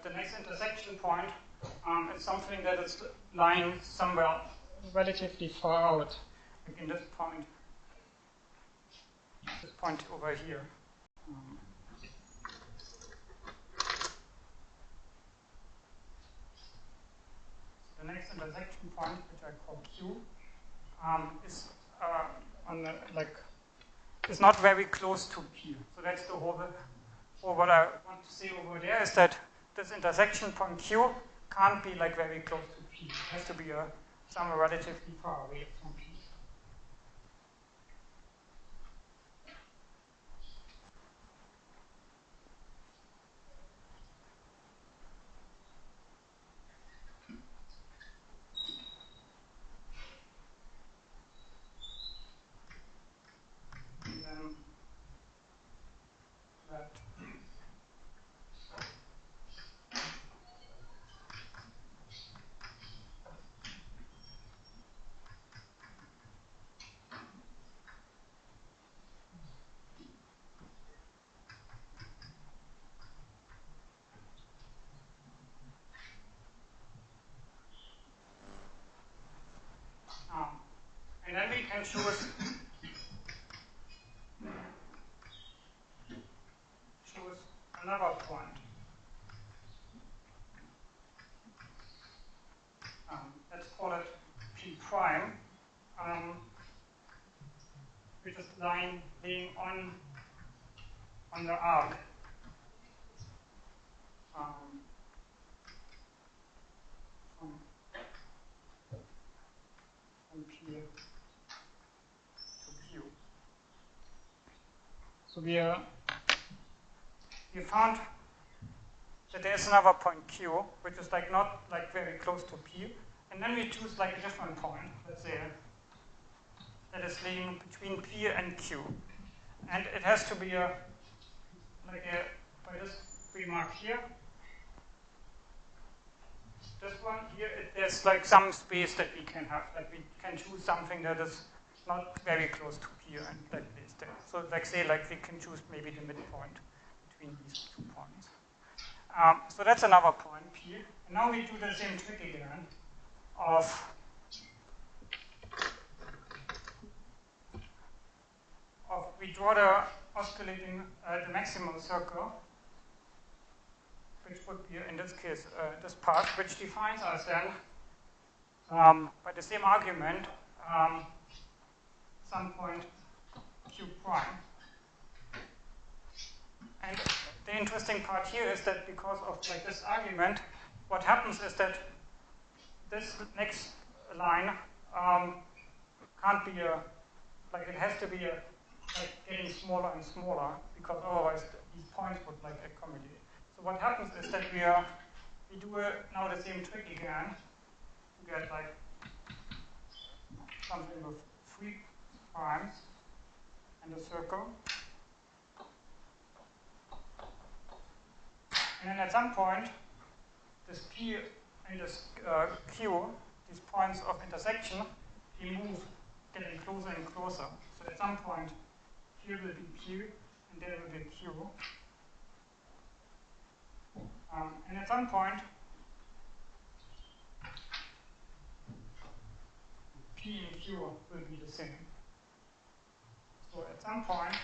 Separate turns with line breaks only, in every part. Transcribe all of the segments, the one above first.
the next intersection point is something that is lying somewhere relatively far out, like in this point over here. The next intersection point, which I call Q, is is not very close to P. So that's the whole. Or what I want to say over there is that this intersection point Q can't be like very close to P. It has to be somewhere relatively far away from P. And then we can choose another point. Let's call it P prime, which is laying on the arc. From P to Q. So we found that there's another point Q, which is like not like very close to P, and then we choose like a different point, let's say, that is laying between P and Q, and it has to be by this remark here. This one here, there's like some space that we can have, like we can choose something that is not very close to P and like this there. So like say like we can choose maybe the midpoint between these 2 points. So that's another point, P. And now we do the same trick again we draw the oscillating, the maximal circle, which would be, in this case, this part, which defines us then by the same argument, some point Q prime. And the interesting part here is that because of like this argument, what happens is that this next line can't be like it has to be like getting smaller and smaller, because otherwise these points would like accommodate. So what happens is that we do now the same trick again to get like something with 3 primes and a circle. And then at some point, this P and this Q, these points of intersection, they move getting closer and closer. So at some point, here will be Q, and there will be Q. And at some point, P and Q will be the same. So at some point,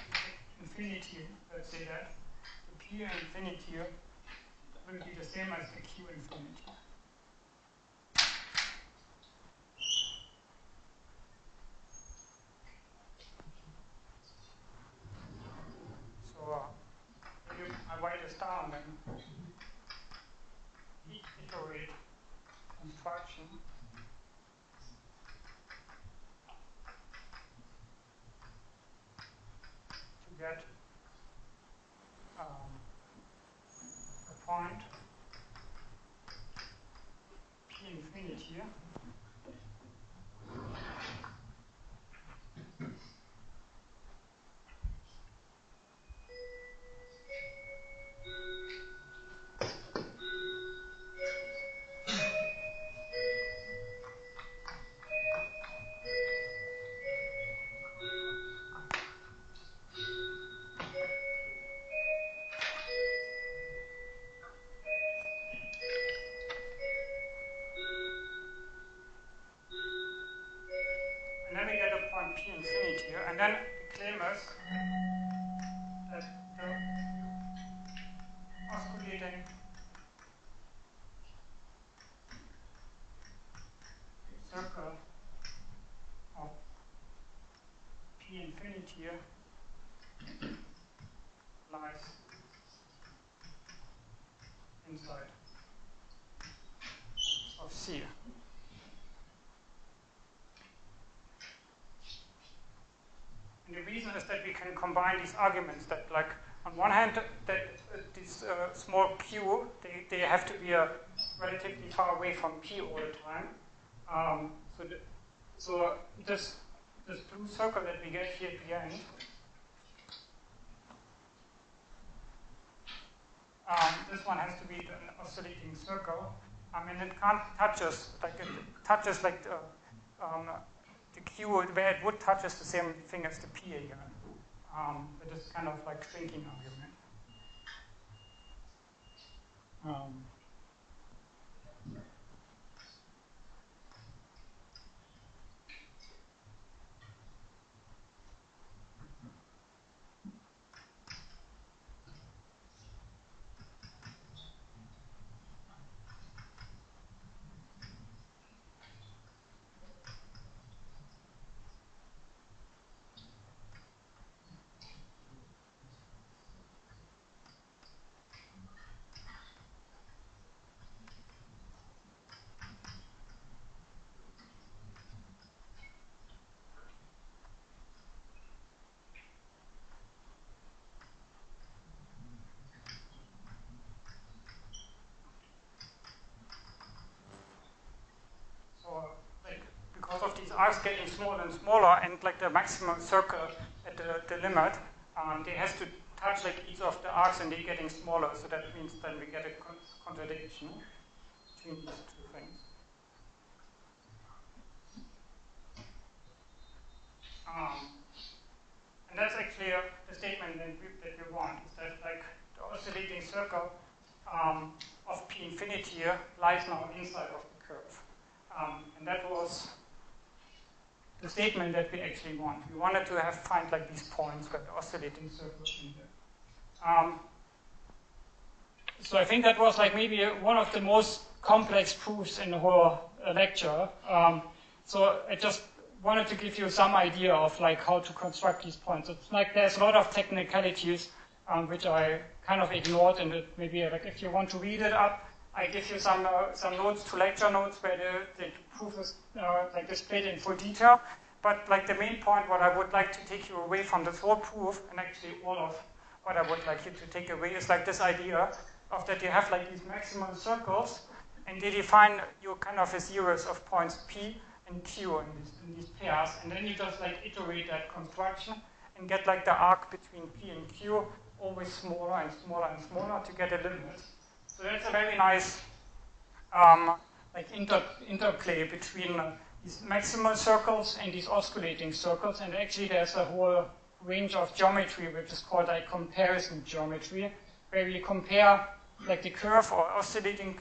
infinity, let's say that, the P and infinity will be the same as the Q infinity. So I write this down then. Iterate construction to get a point P infinity then the claim is that the oscillating circle of P infinity lies inside of C. And the reason is that we can combine these arguments that, like, on one hand, that this small q, they have to be relatively far away from P all the time. So this blue circle that we get here at the end, this one has to be an oscillating circle. I mean, it can't touch us, like it touches like the Q, where it would touch is the same thing as the P again. It is kind of like shrinking argument. Because of these arcs getting smaller and smaller, and like the maximum circle at the limit, they has to touch like each of the arcs, and they're getting smaller. So that means then we get a contradiction between these two things. And that's actually the statement that we want. Is that like the oscillating circle of P infinity lies now inside of the curve, and that was the statement that we actually want. We wanted to find like these points where the oscillating circle is in there. So I think that was like maybe one of the most complex proofs in the whole lecture. So I just wanted to give you some idea of like how to construct these points. It's like there's a lot of technicalities which I kind of ignored, and it maybe like if you want to read it up, I give you some notes to lecture notes where the proof is like displayed in full detail. But like the main point, what I would like to take you away from this whole proof, and actually all of what I would like you to take away, is like this idea of that you have like these maximum circles, and they define your kind of a series of points P and Q in these pairs, and then you just like iterate that construction and get like the arc between P and Q always smaller and smaller and smaller to get a limit. So that's a very nice like interplay between these maximal circles and these oscillating circles, and actually there's a whole range of geometry which is called like comparison geometry, where we compare like the curve or oscillating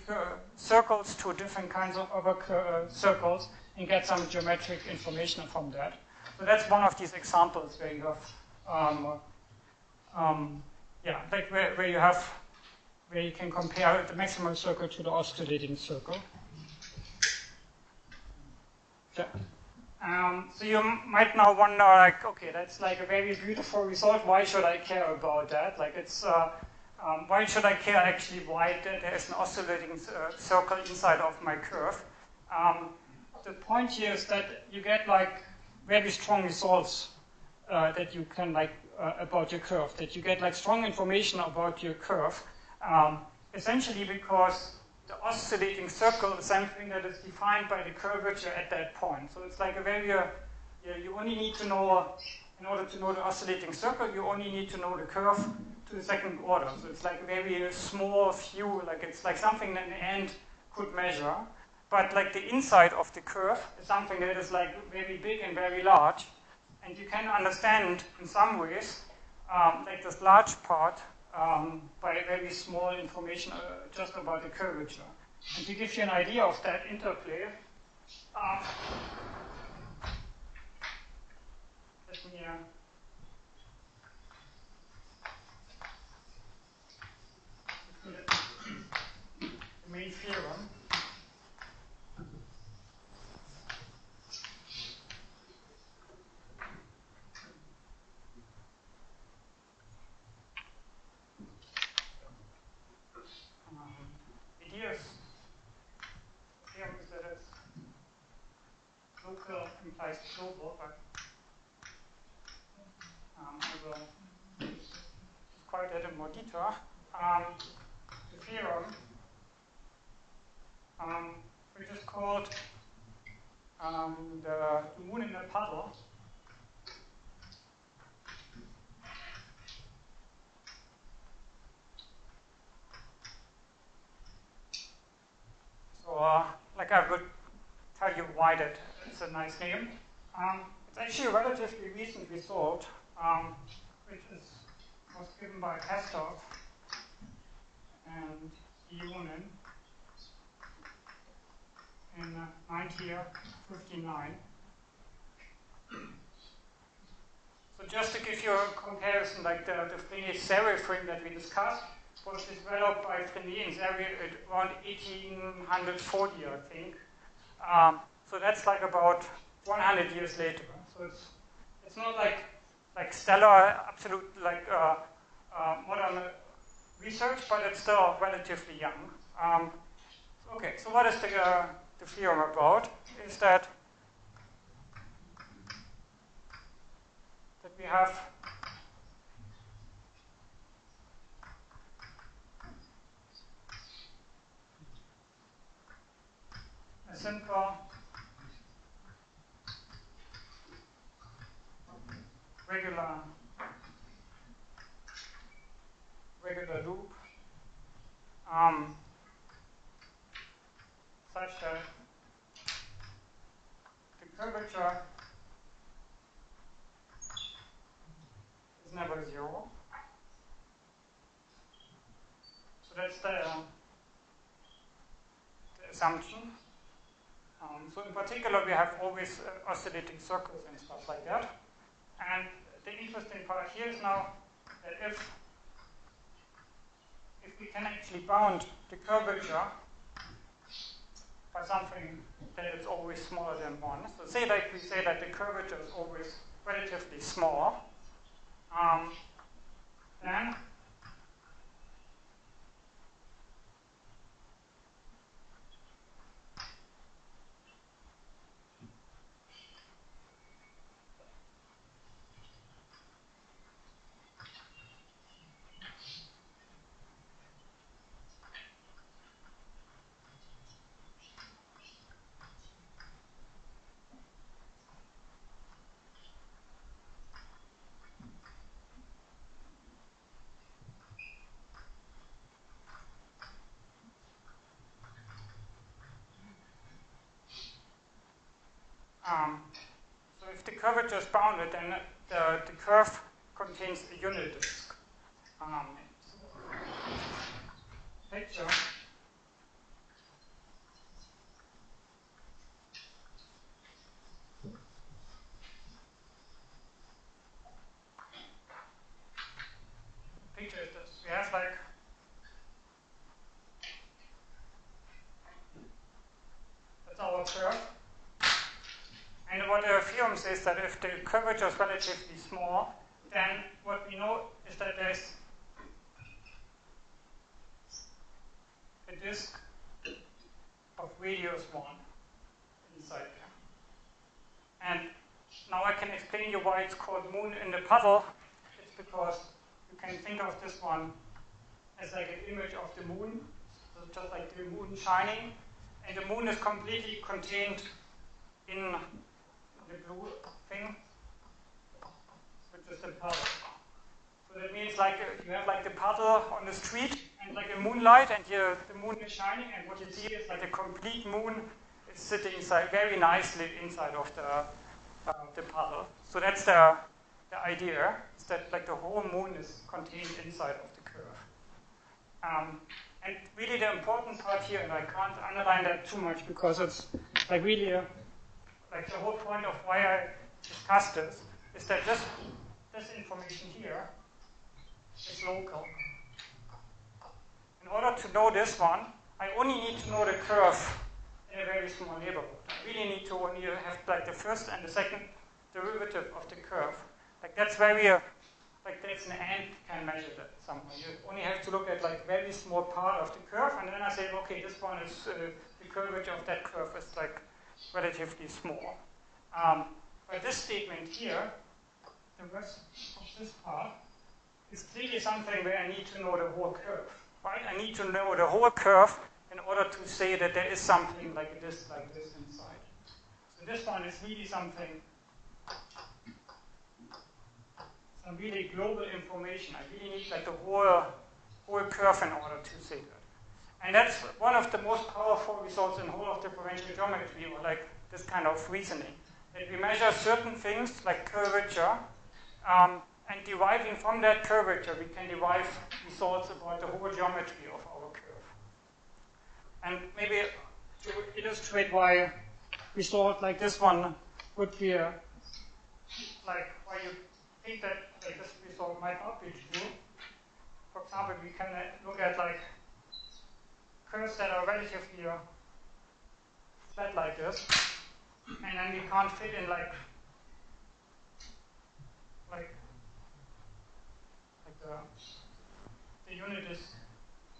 circles to different kinds of other circles and get some geometric information from that. So that's one of these examples where you have, like where you can compare the maximal circle to the oscillating circle. Yeah. So you might now wonder, like, okay, that's like a very beautiful result. Why should I care about that? Like, it's why should I care actually why there is an oscillating circle inside of my curve? The point here is that you get like very strong results that you can like about your curve. That you get like strong information about your curve. Essentially because the oscillating circle is something that is defined by the curvature at that point. So it's like a very, you only need to know, in order to know the oscillating circle, you only need to know the curve to the second order. So it's like a very small view, like it's like something that in the end could measure. But like the inside of the curve is something that is like very big and very large. And you can understand in some ways, like this large part, by very small information just about the curvature. And to give you an idea of that interplay, let me detail. The theorem, which is called the moon in the puddle. So, like I would tell you why that it's a nice name. It's actually relatively recently solved, which was given by Kastov and Ionen in 1959. So just to give you a comparison, like the Frege Serre frame that we discussed was developed by Frege and Serre around 1840, I think. So that's like about 100 years later. So it's not like stellar, absolute modern research, but it's still relatively young. Okay, so what is the theorem about? Is that we have a simple regular loop such that the curvature is never 0. So that's the assumption. So in particular, we have always oscillating circles and stuff like that. And the interesting part here is now that if we can actually bound the curvature by something that is always smaller than 1. So say like we say that the curvature is always relatively small, then so if the curvature is bounded, then the curve contains a unit disk. Picture is this. We have like that's our curve. And what the theorem says that if the curvature is relatively small, then what we know is that there's a disk of radius 1 inside there. And now I can explain you why it's called moon in the puddle. It's because you can think of this one as like an image of the moon, so just like the moon shining, and the moon is completely contained in the blue thing, which is the puddle. So that means like you have like the puddle on the street and like a moonlight, and here the moon is shining, and what you see is like a complete moon is sitting inside, very nicely inside of the puddle. So that's the idea, is that like the whole moon is contained inside of the curve. And really the important part here, and I can't underline that too much because it's like really like the whole point of why I discussed this, is that this information here is local. In order to know this one, I only need to know the curve in a very small neighborhood. I really need to only have like the first and the second derivative of the curve. Like that's very, like that's an ant can measure that somewhere. You only have to look at like very small part of the curve, and then I say, okay, this one is, the curvature of that curve is like relatively small. But this statement here, the rest of this part is clearly something where I need to know the whole curve, right? I need to know the whole curve in order to say that there is something like this inside. So this one is really something, some really global information. I really need like the whole curve in order to say that. And that's one of the most powerful results in whole of differential geometry, or like this kind of reasoning. That we measure certain things like curvature, and deriving from that curvature, we can derive results about the whole geometry of our curve. And maybe to illustrate why result like this one would be like why you think that like, this result might not be true. For example, we can look at like curves that are relatively flat like this, and then we can't fit in like the unit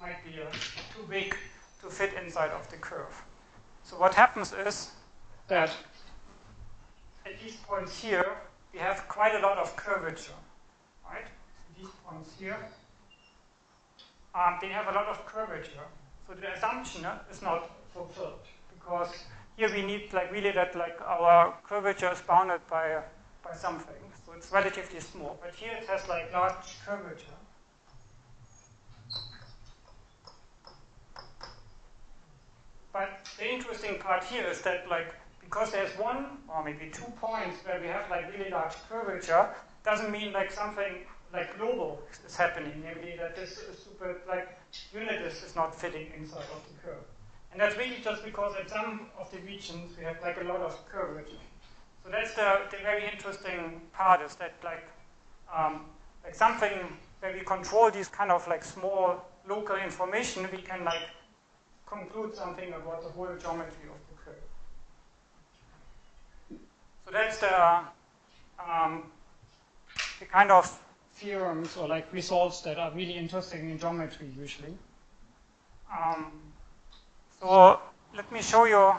might be too big to fit inside of the curve. So what happens is that at these points here, we have quite a lot of curvature, right? So these points here, they have a lot of curvature. So the assumption is not fulfilled, because here we need like really that like our curvature is bounded by something. So it's relatively small, but here it has like large curvature. But the interesting part here is that like because there's one or maybe 2 points where we have like really large curvature, doesn't mean like something like global is happening, namely that this super like unit is not fitting inside of the curve. And that's really just because at some of the regions we have like a lot of curvature. So that's the very interesting part, is that like something where we control these kind of like small local information, we can like conclude something about the whole geometry of the curve. So that's the kind of theorems or like results that are really interesting in geometry usually. So let me show you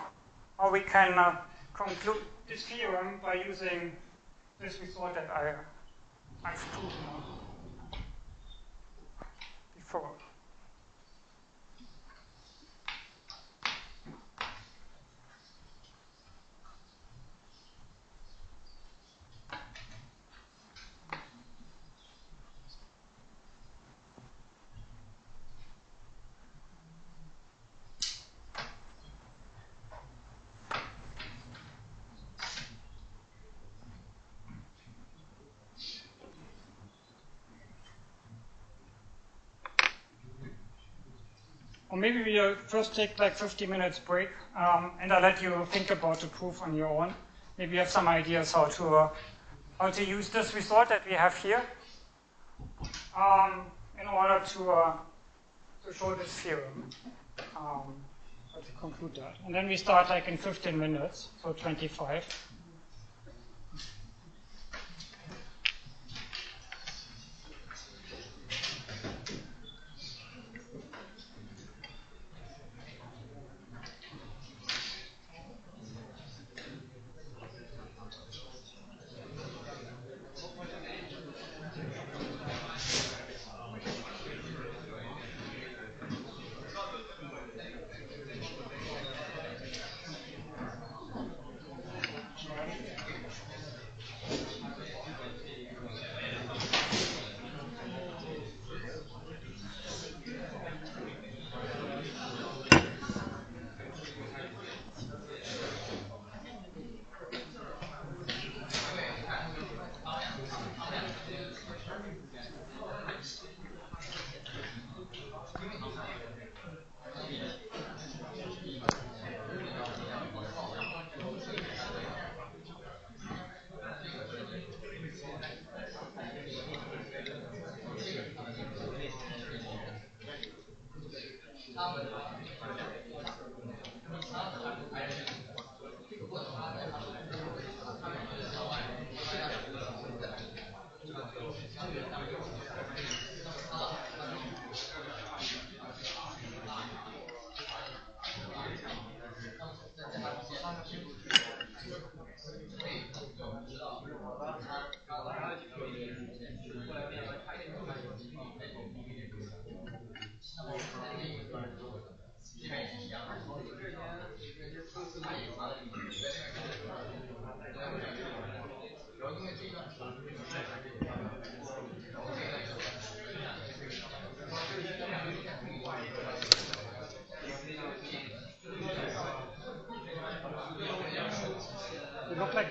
how we can conclude this theorem by using this result that I've proven before. Or maybe we'll first take like 50 minutes break, and I'll let you think about the proof on your own. Maybe you have some ideas how to use this result that we have here in order to show this theorem, or to conclude that. And then we start like in 15 minutes, so 25.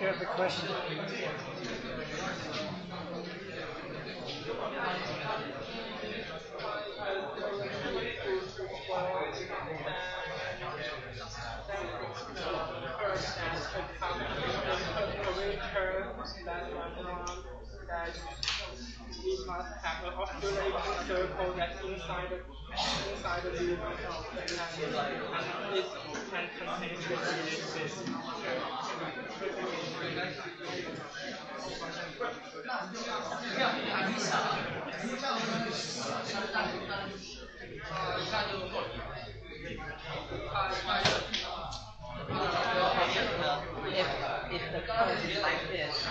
you have a question.
We must have an oscillating circle that inside the loop and it can contain this.
If the curve is like this,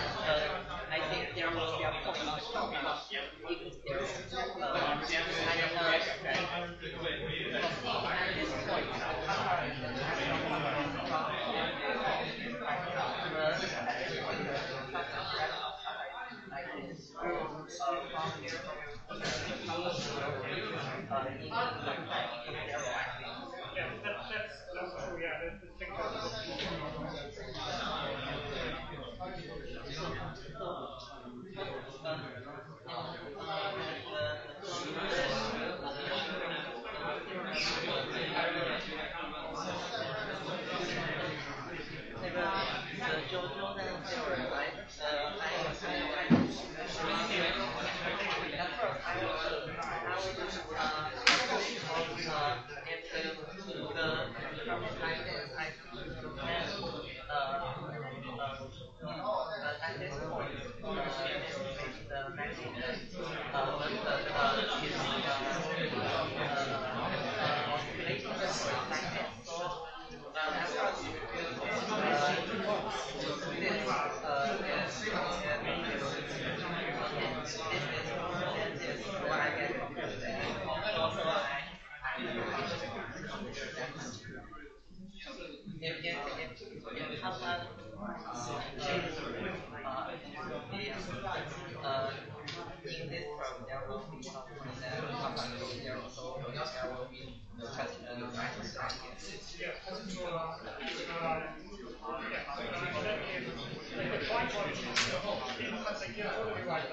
I think there will be a point. If there is and at this point,
That's true, yeah.
at this point, the magnitude oscillating like this. This is what I get from this. Also, if someone in this term there will be something that there will be
Yes, so, the point was, like, you're totally right.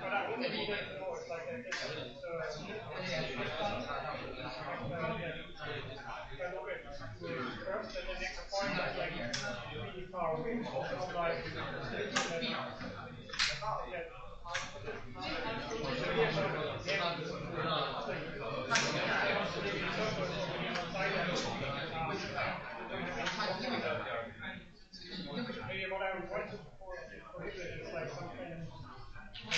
What I really needed to know is like first, and the next point is like really far away. So like, maybe what I would want to prohibit is like something. We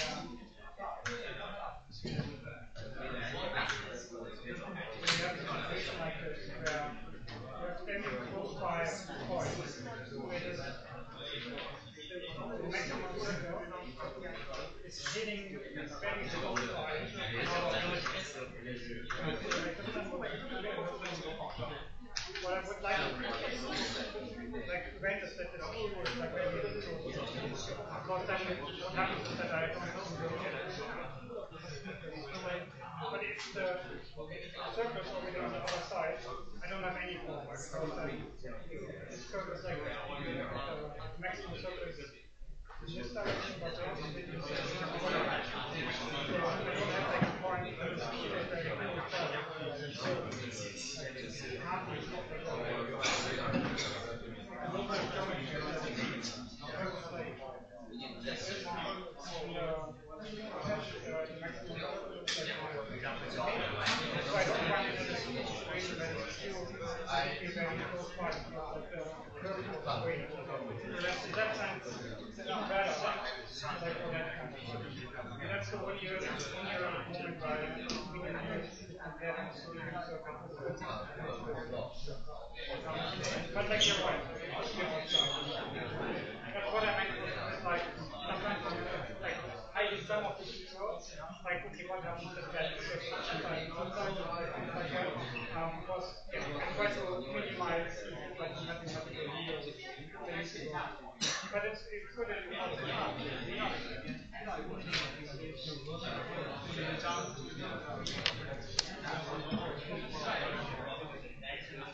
have a situation like this where we're standing close by a point where the maximum signal is hitting very close by. What I would like to prevent is that this Q is like really close. Because then what happens is that I don't get it. But if the circle is over there on the other side, I don't have any problem. Because the circle is like the maximum circle is in this direction, but the opposite is so I don't have like a point where the Q is very that's the one year moment by we can compare but like you're right. That's what I meant was like sometimes like I use some of the keywords like okay what happens if that because I try to minimize like mathematical videos but it's good that you have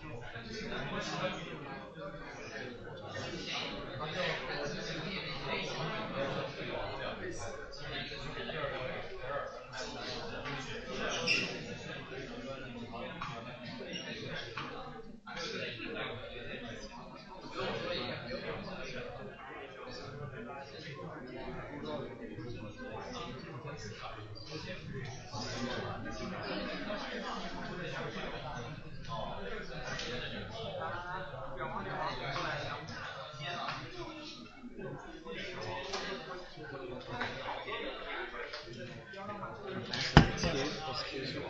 excuse me.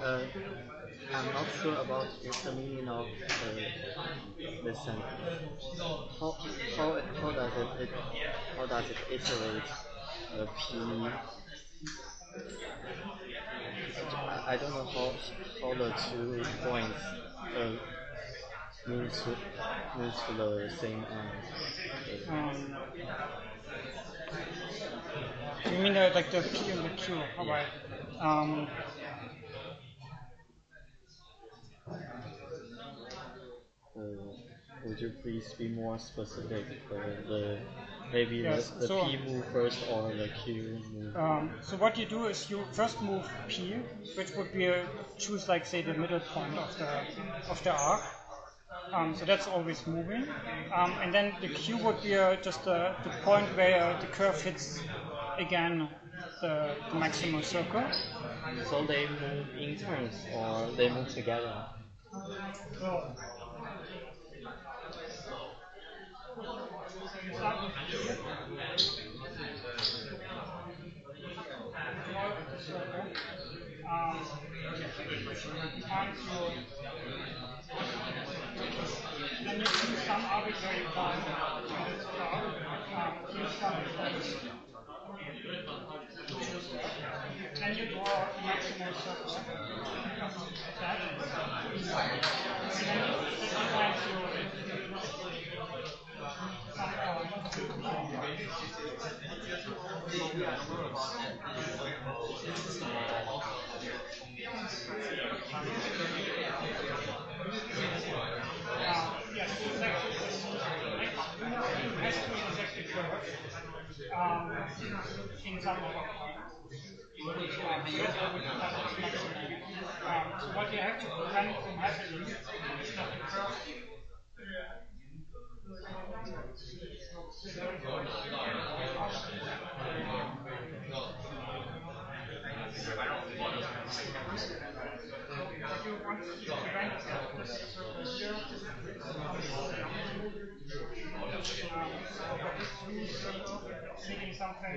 I'm not sure about the meaning of this sentence. How does it iterate p? I don't know how the 2 points move to the same end.
You mean like the P and the Q? All right.
Would you please be more specific? Maybe
yes,
the P move first or the Q move?
So what you do is you first move P, which would be choose like say the middle point of the arc. So that's always moving. And then the Q would be just the point where the curve hits again the maximum circle.
So they move in turns or they move together?
Then you choose some arbitrary point in this graph. Here's some points. Then you draw a maximum circle. That. And then this defines your yes, has to intersect the curve in some other point. So that's what we define as maximum. So what you have to prevent from happening is that the curve what you want to prevent is that this circle here making something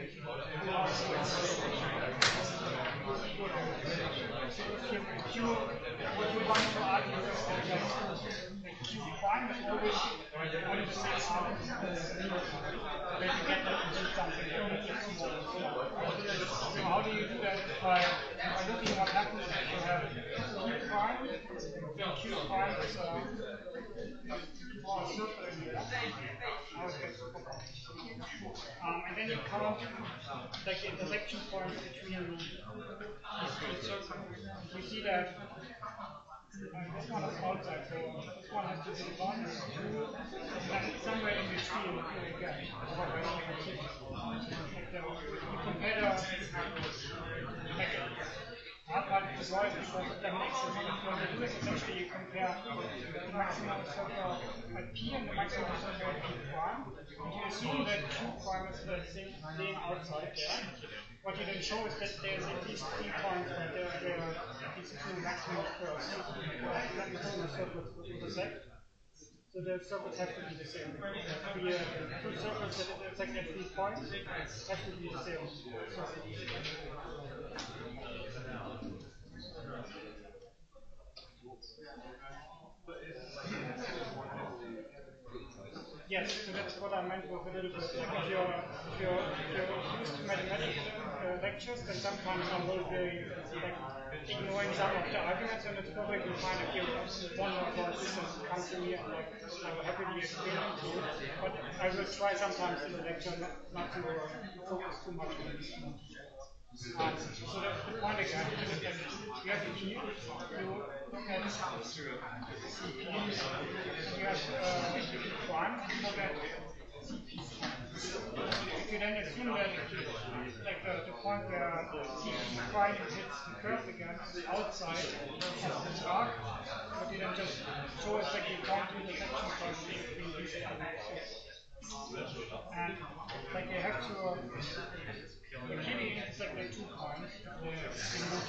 what you want to argue is that Q prime is always on the same arm that you get something smaller. So how do you do that? By looking what happens if you have Q prime, then Q prime is draw a circle in here. Now it gets super complicated. And then you count like the intersection points between these two circles. You see that this one is outside, so this one has to be 1, 2, and somewhere in between you get. You compare the hard part to draw it because that makes sense. What you do is essentially you compare the maximum circle at P and the maximum circle at Q prime. And you assume that Q prime is the same outside there. What you then show is that there's at least 3 points where there are these two maximum curves. The circles intersect. So the circles have to be the same. The two circles that intersect at 3 points have to be the same. Yes, so that's what I meant with a little bit. Like if you're used to mathematical lectures, then sometimes I'm a little bit ignoring some of the arguments, and it's perfectly fine if you one or more systems come to me and I will happily explain it to you. But I will try sometimes in the lecture not to focus too much on this. So the point again is that you have P, you look at CP, you have prime, you look at CP. If you then assume that like the point where CP prime hits the curve again is outside of this arc, what you then just show is like you count the intersection points between these two. And like you have to really intersect the 2 points if they move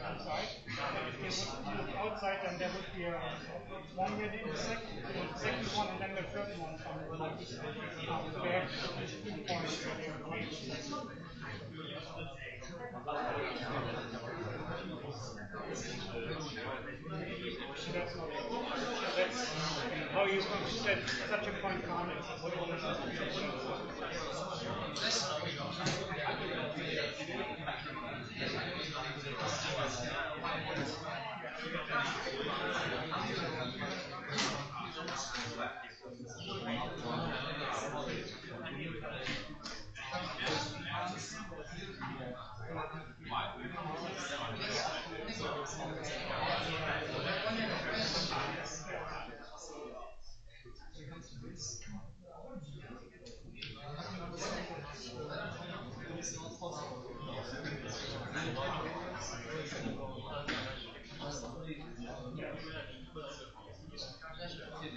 outside. If they would move outside, then there would be one where they intersect, the second one, and then the third one somewhere. So they have these 2 points where they intersect. prove that such a point can't exist.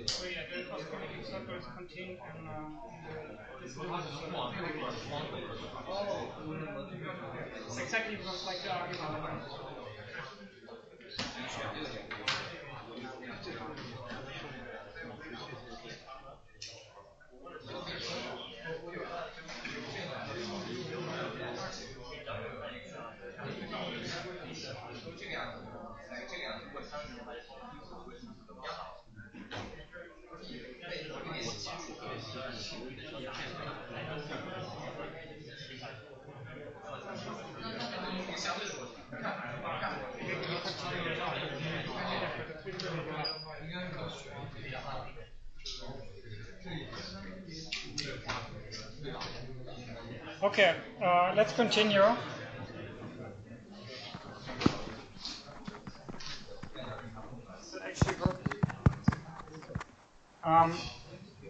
So yeah, the oscillating circle is contained in this loop. It's exactly just like the argument. Okay, let's continue. Actually good.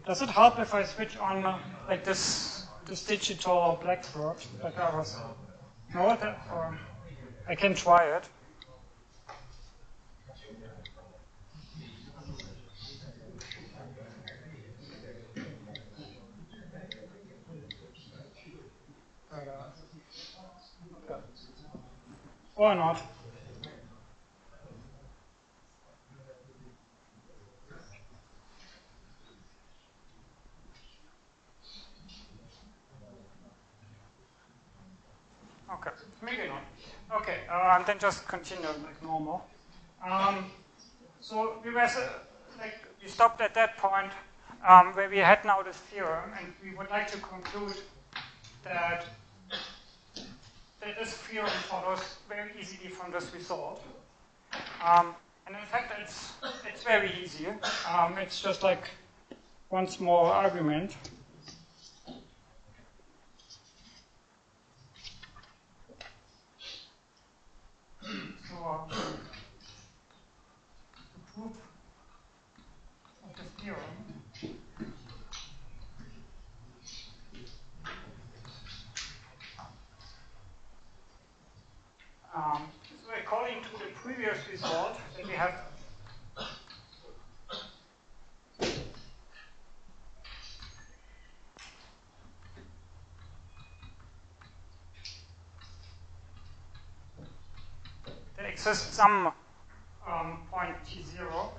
Does it help if I switch on like this digital blackboard like I was? No, or I can try it. Okay. Or not. Okay, maybe not. Okay, then just continue like normal. So we were like we stopped at that point where we had now this theorem, and we would like to conclude that this theorem follows very easily from this result. And in fact, it's very easy. It's just like one small argument. So the proof of this theorem so according to the previous result that we have there exists some point t0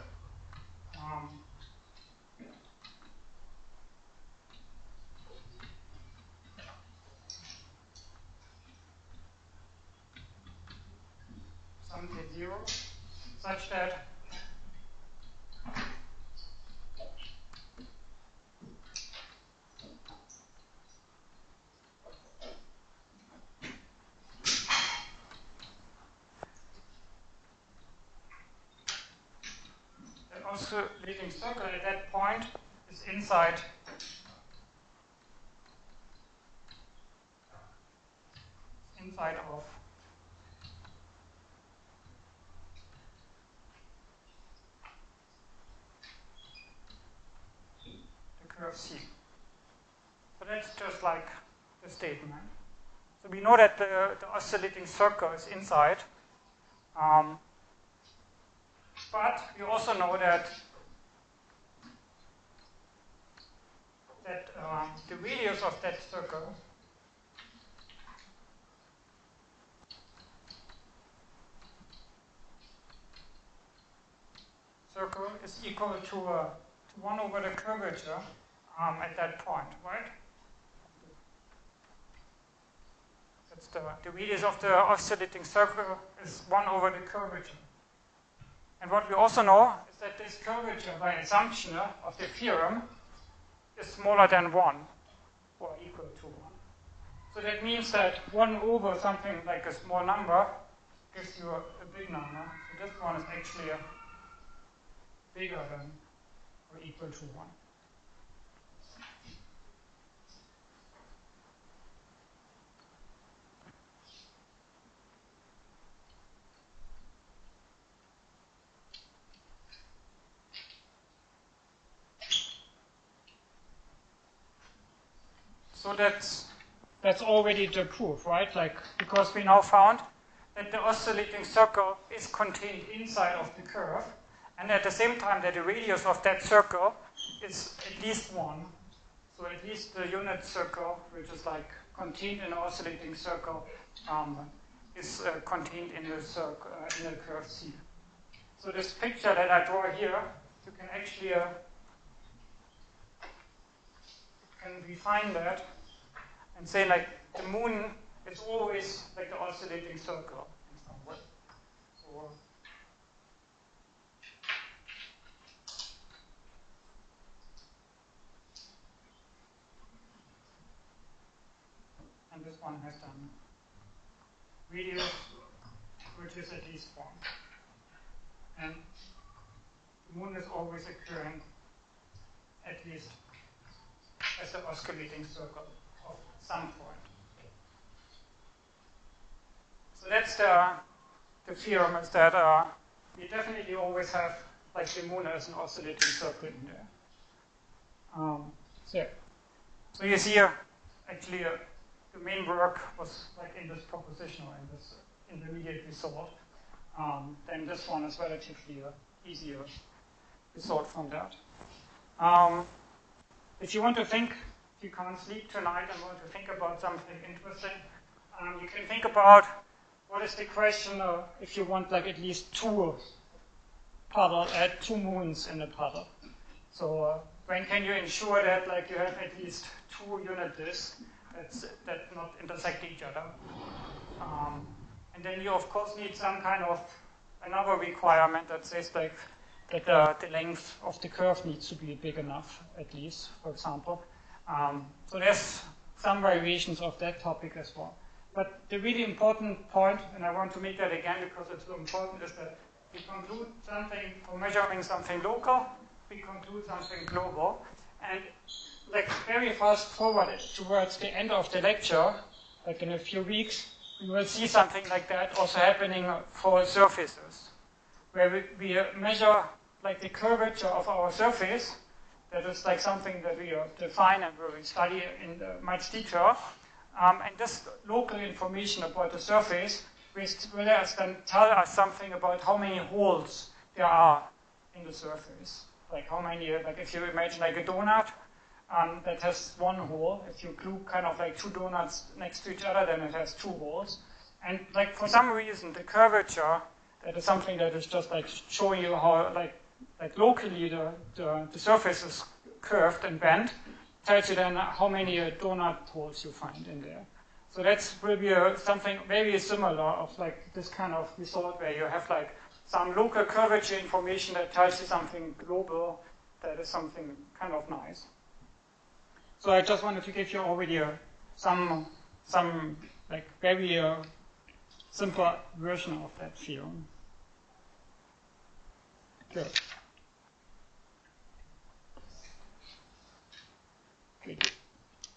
some t0 such that the oscillating circle at that point is inside of the curve C. So that's just like the statement. So we know that the oscillating circle is inside, but we also know that the radius of that circle is equal to 1 over the curvature at that point, right? That's the radius of the oscillating circle is 1 over the curvature. And what we also know is that this curvature by assumption of the theorem is smaller than 1 or equal to 1. So that means that 1 over something like a small number gives you a big number. So this one is actually bigger than or equal to 1. So that's already the proof, right? Like, because we now found that the oscillating circle is contained inside of the curve, and at the same time that the radius of that circle is at least 1. So at least the unit circle, which is like contained in an oscillating circle, is contained in the circle in the curve C. So this picture that I draw here, you can actually refine that and say like the moon is always like the oscillating circle in some way. So, and this one has done radius, which is at least 1. And the moon is always occurring at least as an oscillating circle of some point. So that's the theorem, is that we definitely always have like the moon as an oscillating circle in there. So you see here, actually the main work was like in this proposition or in this intermediate result. Then this one is relatively easier result from that. If you want to think, if you can't sleep tonight and want to think about something interesting, you can think about what is the question if you want like at least two moons in a puddle. So when can you ensure that like you have at least 2 unit disks that not intersect each other? And then you of course need some kind of another requirement that says like that the length of the curve needs to be big enough, at least, for example. So there's some variations of that topic as well. But the really important point, and I want to make that again because it's so important, is that we conclude something, or measuring something local, we conclude something global. And like very fast forward towards the end of the lecture, like in a few weeks, we will see something like that also happening for surfaces, where we measure like the curvature of our surface. That is like something that we define and where we study in much detail. And this local information about the surface will then tell us something about how many holes there are in the surface. Like how many, like if you imagine like a donut that has 1 hole, if you glue kind of like 2 donuts next to each other, then it has 2 holes. And like for some reason, the curvature, that is something that is just like showing you how like locally the surface is curved and bent, tells you then how many donut holes you find in there. So that's will be something very similar of like this kind of result where you have like some local curvature information that tells you something global that is something kind of nice. So I just wanted to give you already some like very simple version of that theorem. Good.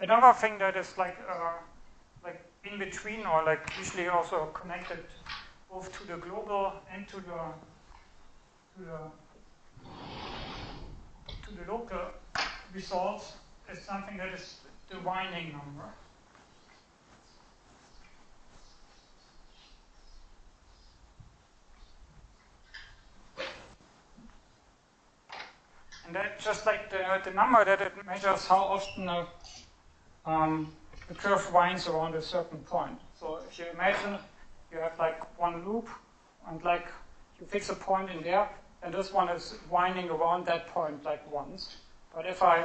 Another thing that is like in between, or like usually also connected both to the global and to the local results, is something that is the winding number. And that's just like the number that it measures how often the curve winds around a certain point. So if you imagine you have like one loop and like you fix a point in there, and this one is winding around that point like once. But if I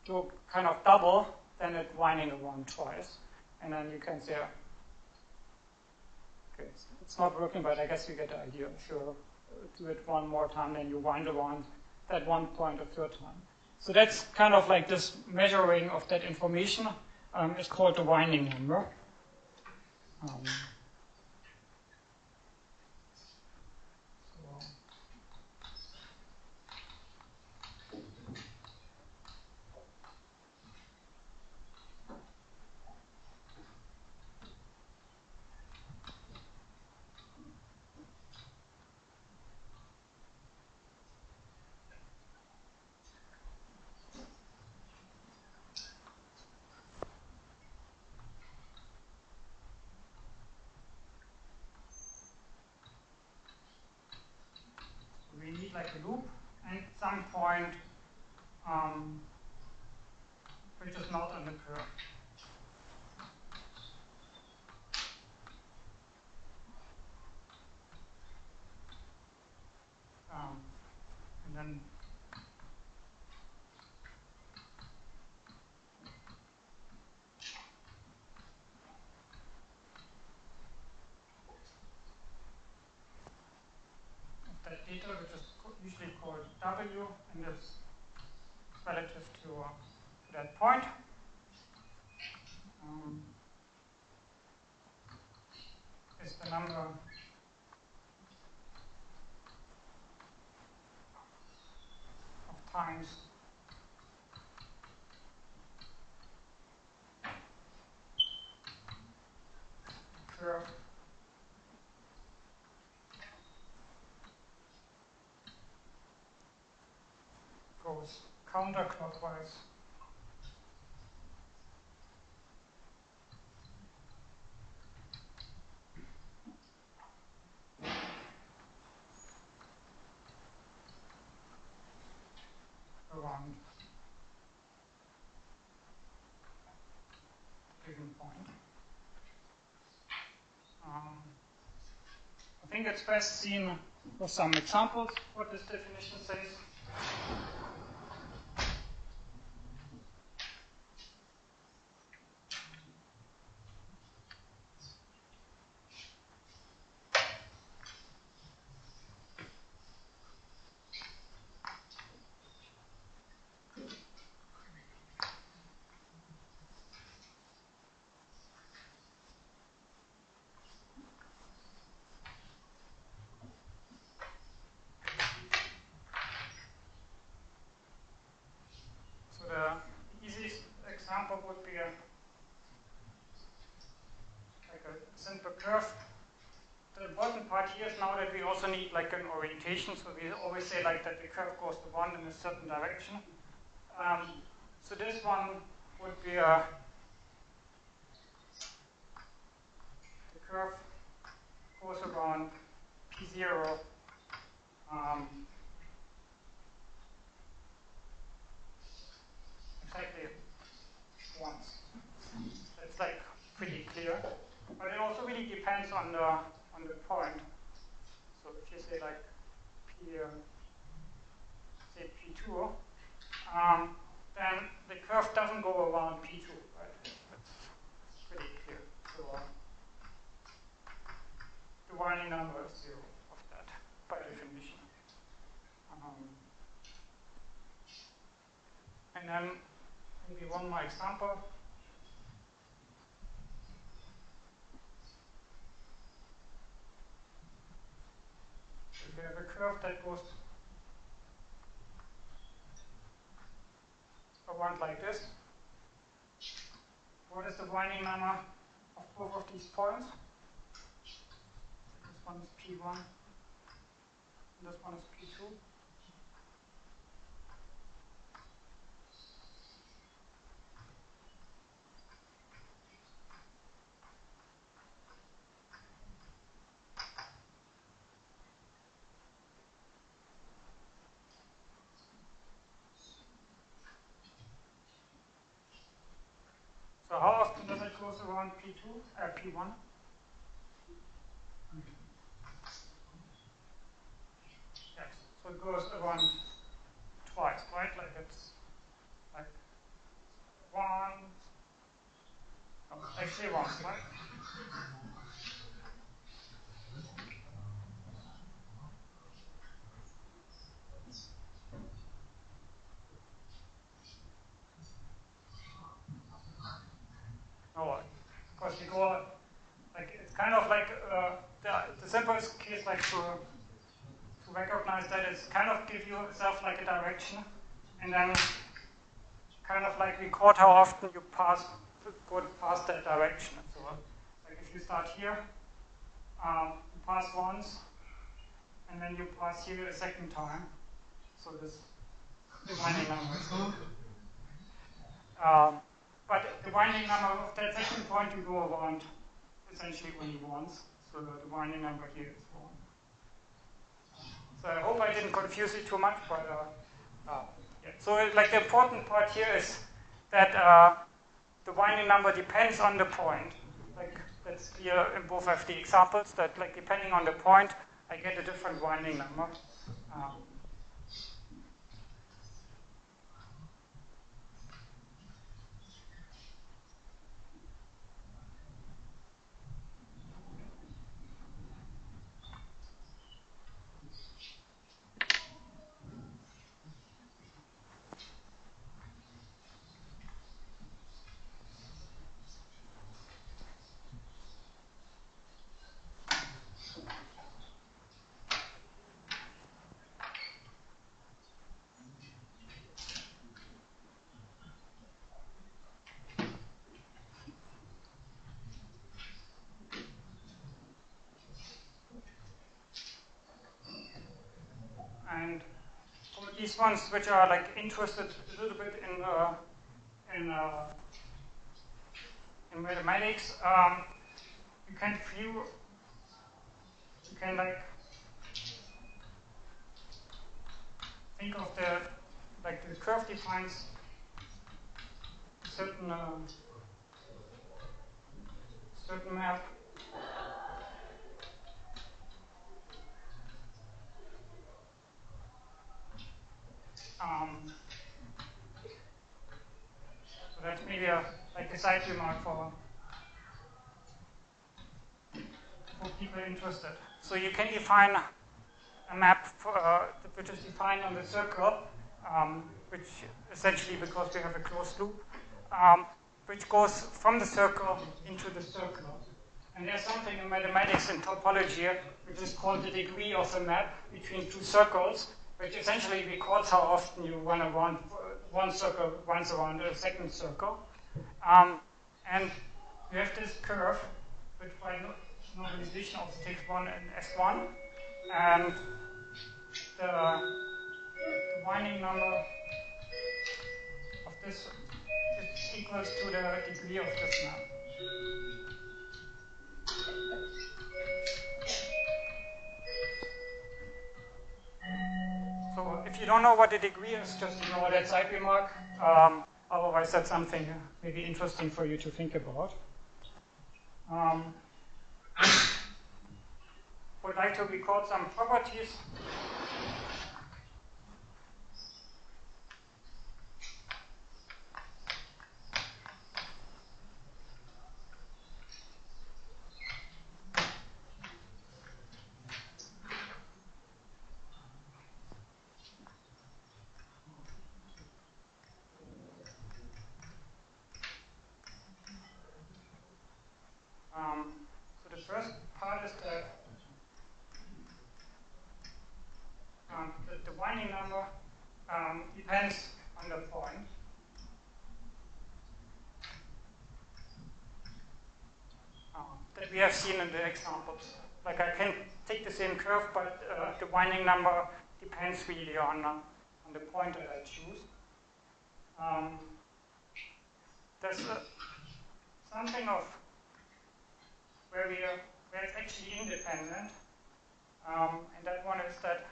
do kind of double, then it's winding around twice. And then you can say, Okay, it's not working, but I guess you get the idea. If you do it one more time, then you wind around that one point a third time. So that's kind of like this measuring of that information is called the winding number. We need like a loop and some point which is not on the curve. And then that data, which is usually called W, and is relative to that point. Is the number of times the curve goes counterclockwise around a given point. I think it's best seen with some examples what this definition says. So the easiest example would be like a simple curve. The important part here is now that we also need like an orientation. So we always say like that the curve goes to one in a certain direction. So this one would be the curve goes around P0 exactly once. That's like pretty clear. But it also really depends on the point. So if you say like say P2, then the curve doesn't go around P2, right? That's pretty clear. So the winding number is 0 of that by definition. And then maybe one more example. If we have a curve that goes around like this, what is the winding number of both of these points? This one is P1, and this one is P2. So how often does it go around P1? Yes. So it goes around twice, right? Like it's like one, actually once, right? is like to recognize that it's kind of give yourself like a direction, and then kind of like record how often you go past that direction. So like if you start here, you pass once, and then you pass here a second time. So this winding number. But the winding number of that second point you go around essentially only once. So the winding number here is 1. So I hope I didn't confuse you too much, but yeah. So like the important part here is that the winding number depends on the point. Like that's clear in both of the examples that like depending on the point, I get a different winding number. And for these ones which are like interested a little bit in mathematics, you can like think of the curve defines a certain map. So that's maybe like a side remark for people interested. So you can define a map which is defined on the circle, which essentially because we have a closed loop, which goes from the circle into the circle. And there's something in mathematics and topology which is called the degree of a map between two circles, which essentially records how often you run around one circle runs around a second circle. And you have this curve, which by normalization also takes 1 and S1, and the winding number of this is equals to the degree of this map. So if you don't know what the degree is, just ignore that side remark. Otherwise, that's something maybe interesting for you to think about. Would like to record some properties. So the first part is that the winding number depends on the point. That we have seen in the examples. Like I can take the same curve, but the winding number depends really on the point that I choose. There's something of where it's actually independent, and that one is that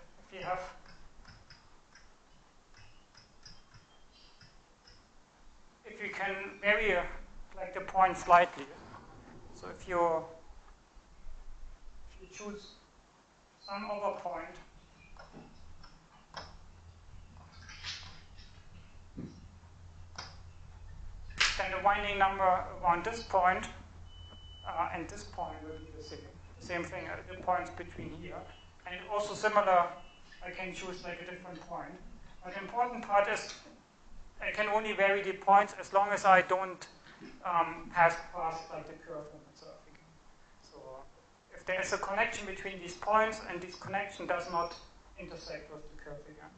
if you can vary like the point slightly. So if you choose some other point, then the winding number around this point and this point will be the same. Same thing at the points between here. And also similar, I can choose like a different point. But the important part is I can only vary the points as long as I don't pass past like the curve limit. So if there is a connection between these points, and this connection does not intersect with the curve again.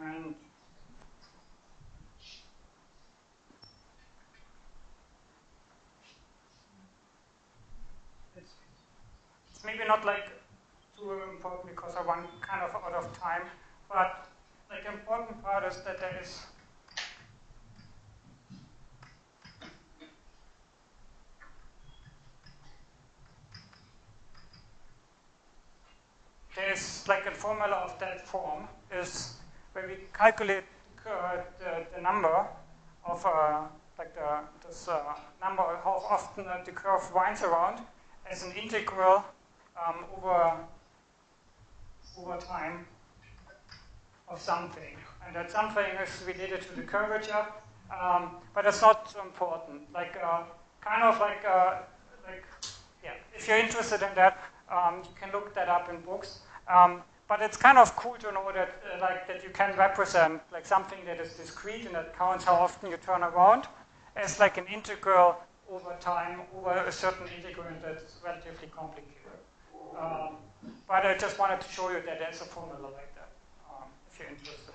And it's maybe not like too important because I run kind of out of time, but like the important part is that there is like a formula of that form is where we calculate the number of this number how often the curve winds around as an integral over time of something, and that something is related to the curvature, but it's not so important. Like yeah, if you're interested in that, you can look that up in books. But it's kind of cool to know that that you can represent like something that is discrete and that counts how often you turn around as like an integral over time over a certain integrand that's relatively complicated. But I just wanted to show you that there's a formula like that if you're interested.